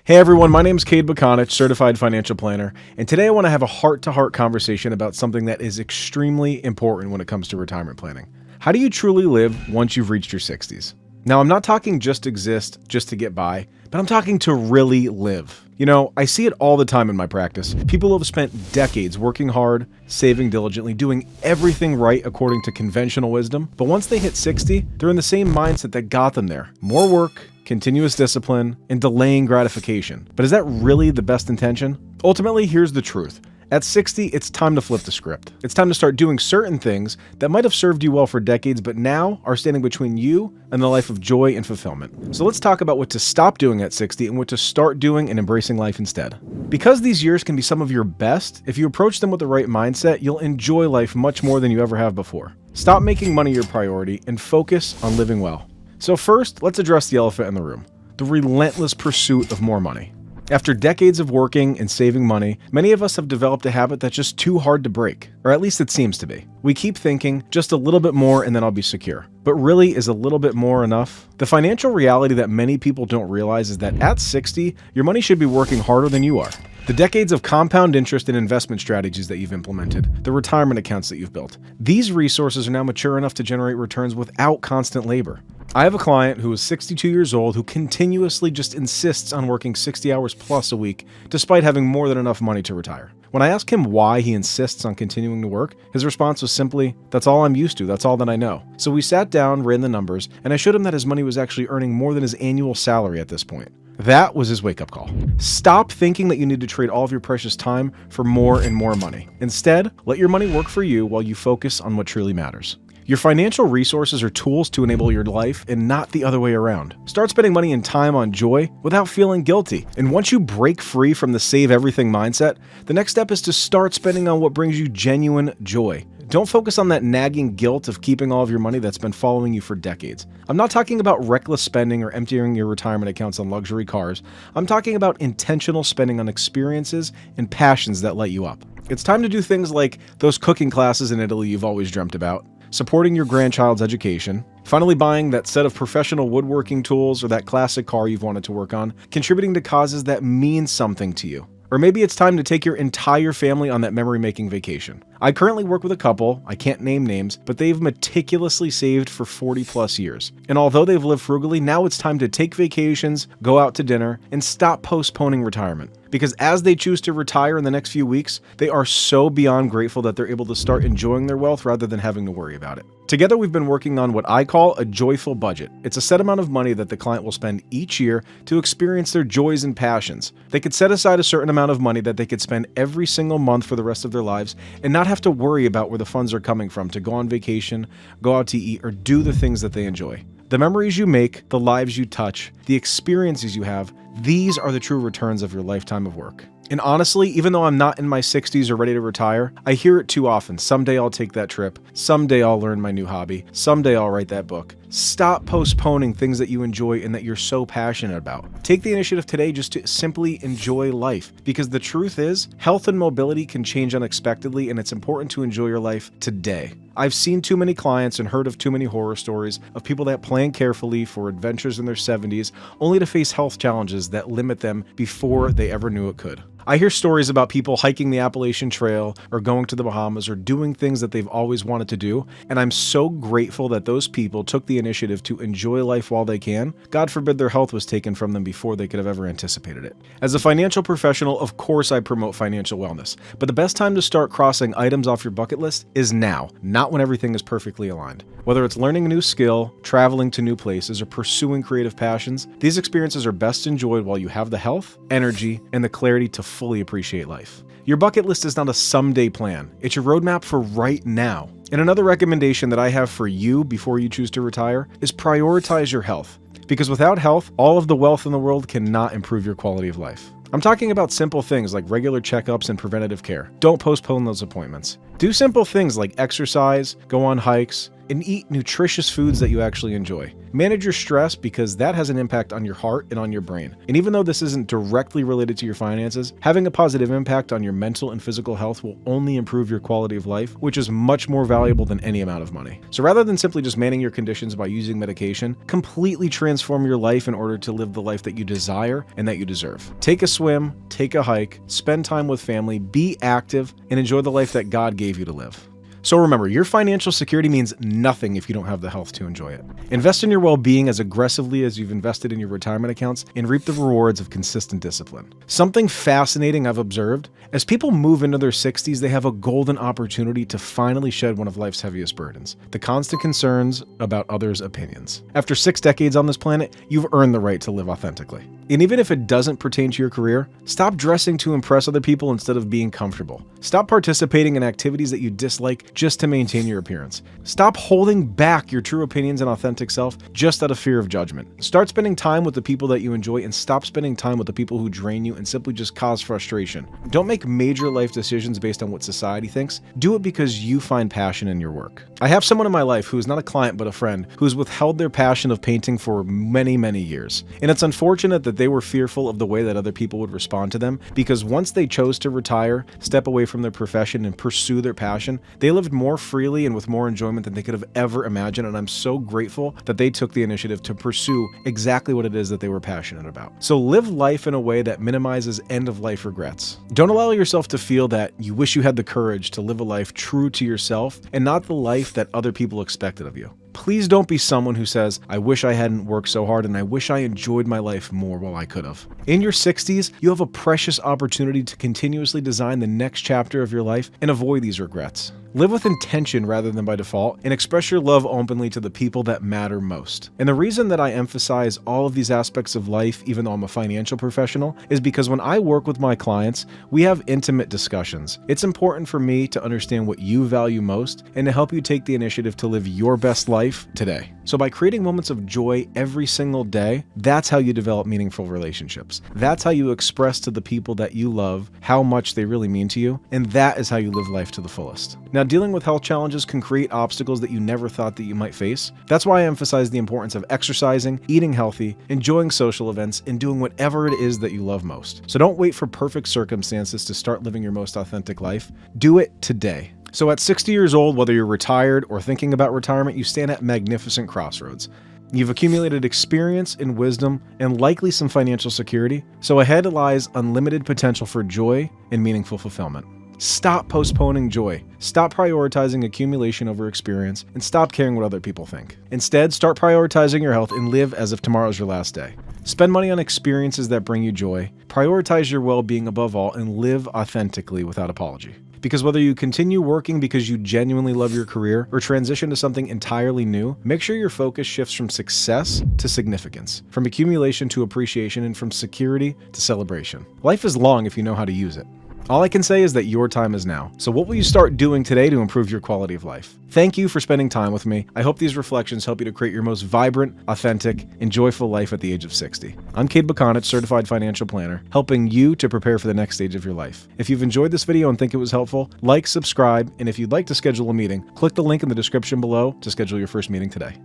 Hey everyone, my name is Cade Bekanich, certified financial planner, and today I want to have a heart-to-heart conversation about something that is extremely important when it comes to retirement planning. How do you truly live once you've reached your 60s? Now, I'm not talking just exist, just to get by, but I'm talking to really live. You know, I see it all the time in my practice. People who have spent decades working hard, saving diligently, doing everything right according to conventional wisdom, but once they hit 60, they're in the same mindset that got them there. More work, continuous discipline, and delaying gratification. But is that really the best intention? Ultimately, here's the truth. At 60, it's time to flip the script. It's time to start doing certain things that might have served you well for decades, but now are standing between you and the life of joy and fulfillment. So let's talk about what to stop doing at 60 and what to start doing and embracing life instead. Because these years can be some of your best, if you approach them with the right mindset, you'll enjoy life much more than you ever have before. Stop making money your priority and focus on living well. So first, let's address the elephant in the room, the relentless pursuit of more money. After decades of working and saving money, many of us have developed a habit that's just too hard to break, or at least it seems to be. We keep thinking, just a little bit more and then I'll be secure. But really, is a little bit more enough? The financial reality that many people don't realize is that at 60, your money should be working harder than you are. The decades of compound interest and investment strategies that you've implemented, the retirement accounts that you've built, these resources are now mature enough to generate returns without constant labor. I have a client who is 62 years old who continuously just insists on working 60 hours plus a week despite having more than enough money to retire. When I ask him why he insists on continuing to work, his response was simply, "That's all I'm used to, that's all that I know." So we sat down, ran the numbers, and I showed him that his money was actually earning more than his annual salary at this point. That was his wake-up call. Stop thinking that you need to trade all of your precious time for more and more money. Instead, let your money work for you while you focus on what truly matters. Your financial resources are tools to enable your life and not the other way around. Start spending money and time on joy without feeling guilty. And once you break free from the save everything mindset, the next step is to start spending on what brings you genuine joy. Don't focus on that nagging guilt of keeping all of your money that's been following you for decades. I'm not talking about reckless spending or emptying your retirement accounts on luxury cars. I'm talking about intentional spending on experiences and passions that light you up. It's time to do things like those cooking classes in Italy you've always dreamt about, supporting your grandchild's education, finally buying that set of professional woodworking tools or that classic car you've wanted to work on, contributing to causes that mean something to you. Or maybe it's time to take your entire family on that memory-making vacation. I currently work with a couple, I can't name names, but they've meticulously saved for 40 plus years. And although they've lived frugally, now it's time to take vacations, go out to dinner, and stop postponing retirement. Because as they choose to retire in the next few weeks, they are so beyond grateful that they're able to start enjoying their wealth rather than having to worry about it. Together, we've been working on what I call a joyful budget. It's a set amount of money that the client will spend each year to experience their joys and passions. They could set aside a certain amount of money that they could spend every single month for the rest of their lives and not have to worry about where the funds are coming from to go on vacation, go out to eat, or do the things that they enjoy. The memories you make, the lives you touch, the experiences you have, these are the true returns of your lifetime of work. And honestly, even though I'm not in my 60s or ready to retire, I hear it too often. Someday I'll take that trip. Someday I'll learn my new hobby. Someday I'll write that book. Stop postponing things that you enjoy and that you're so passionate about. Take the initiative today just to simply enjoy life. Because the truth is, health and mobility can change unexpectedly, and it's important to enjoy your life today. I've seen too many clients and heard of too many horror stories of people that plan carefully for adventures in their 70s only to face health challenges that limit them before they ever knew it could. I hear stories about people hiking the Appalachian Trail or going to the Bahamas or doing things that they've always wanted to do, and I'm so grateful that those people took the initiative to enjoy life while they can. God forbid their health was taken from them before they could have ever anticipated it. As a financial professional, of course I promote financial wellness, but the best time to start crossing items off your bucket list is now, not when everything is perfectly aligned. Whether it's learning a new skill, traveling to new places, or pursuing creative passions, these experiences are best enjoyed while you have the health, energy, and the clarity to fully appreciate life. Your bucket list is not a someday plan. It's your roadmap for right now. And another recommendation that I have for you before you choose to retire is prioritize your health. Because without health, all of the wealth in the world cannot improve your quality of life. I'm talking about simple things like regular checkups and preventative care. Don't postpone those appointments. Do simple things like exercise, go on hikes, and eat nutritious foods that you actually enjoy. Manage your stress because that has an impact on your heart and on your brain. And even though this isn't directly related to your finances, having a positive impact on your mental and physical health will only improve your quality of life, which is much more valuable than any amount of money. So rather than simply just managing your conditions by using medication, completely transform your life in order to live the life that you desire and that you deserve. Take a swim, take a hike, spend time with family, be active, and enjoy the life that God gave you to live. So remember, your financial security means nothing if you don't have the health to enjoy it. Invest in your well-being as aggressively as you've invested in your retirement accounts and reap the rewards of consistent discipline. Something fascinating I've observed, as people move into their 60s, they have a golden opportunity to finally shed one of life's heaviest burdens, the constant concerns about others' opinions. After 6 decades on this planet, you've earned the right to live authentically. And even if it doesn't pertain to your career, stop dressing to impress other people instead of being comfortable. Stop participating in activities that you dislike just to maintain your appearance. Stop holding back your true opinions and authentic self just out of fear of judgment. Start spending time with the people that you enjoy and stop spending time with the people who drain you and simply just cause frustration. Don't make major life decisions based on what society thinks. Do it because you find passion in your work. I have someone in my life who is not a client but a friend who has withheld their passion of painting for many, many years. And it's unfortunate that they were fearful of the way that other people would respond to them, because once they chose to retire, step away from their profession and pursue their passion, they lived more freely and with more enjoyment than they could have ever imagined, and I'm so grateful that they took the initiative to pursue exactly what it is that they were passionate about. So live life in a way that minimizes end-of-life regrets. Don't allow yourself to feel that you wish you had the courage to live a life true to yourself and not the life that other people expected of you. Please don't be someone who says, I wish I hadn't worked so hard and I wish I enjoyed my life more while I could have. In your 60s, you have a precious opportunity to continuously design the next chapter of your life and avoid these regrets. Live with intention rather than by default, and express your love openly to the people that matter most. And the reason that I emphasize all of these aspects of life, even though I'm a financial professional, is because when I work with my clients, we have intimate discussions. It's important for me to understand what you value most and to help you take the initiative to live your best life today. So by creating moments of joy every single day, that's how you develop meaningful relationships. That's how you express to the people that you love how much they really mean to you, and that is how you live life to the fullest. Now, dealing with health challenges can create obstacles that you never thought that you might face. That's why I emphasize the importance of exercising, eating healthy, enjoying social events, and doing whatever it is that you love most. So don't wait for perfect circumstances to start living your most authentic life. Do it today. So at 60 years old, whether you're retired or thinking about retirement, you stand at magnificent crossroads. You've accumulated experience and wisdom and likely some financial security, so ahead lies unlimited potential for joy and meaningful fulfillment. Stop postponing joy. Stop prioritizing accumulation over experience, and stop caring what other people think. Instead, start prioritizing your health and live as if tomorrow's your last day. Spend money on experiences that bring you joy, prioritize your well-being above all, and live authentically without apology. Because whether you continue working because you genuinely love your career or transition to something entirely new, make sure your focus shifts from success to significance, from accumulation to appreciation, and from security to celebration. Life is long if you know how to use it. All I can say is that your time is now. So what will you start doing today to improve your quality of life? Thank you for spending time with me. I hope these reflections help you to create your most vibrant, authentic, and joyful life at the age of 60. I'm Cade Bekanich, certified financial planner, helping you to prepare for the next stage of your life. If you've enjoyed this video and think it was helpful, like, subscribe, and if you'd like to schedule a meeting, click the link in the description below to schedule your first meeting today.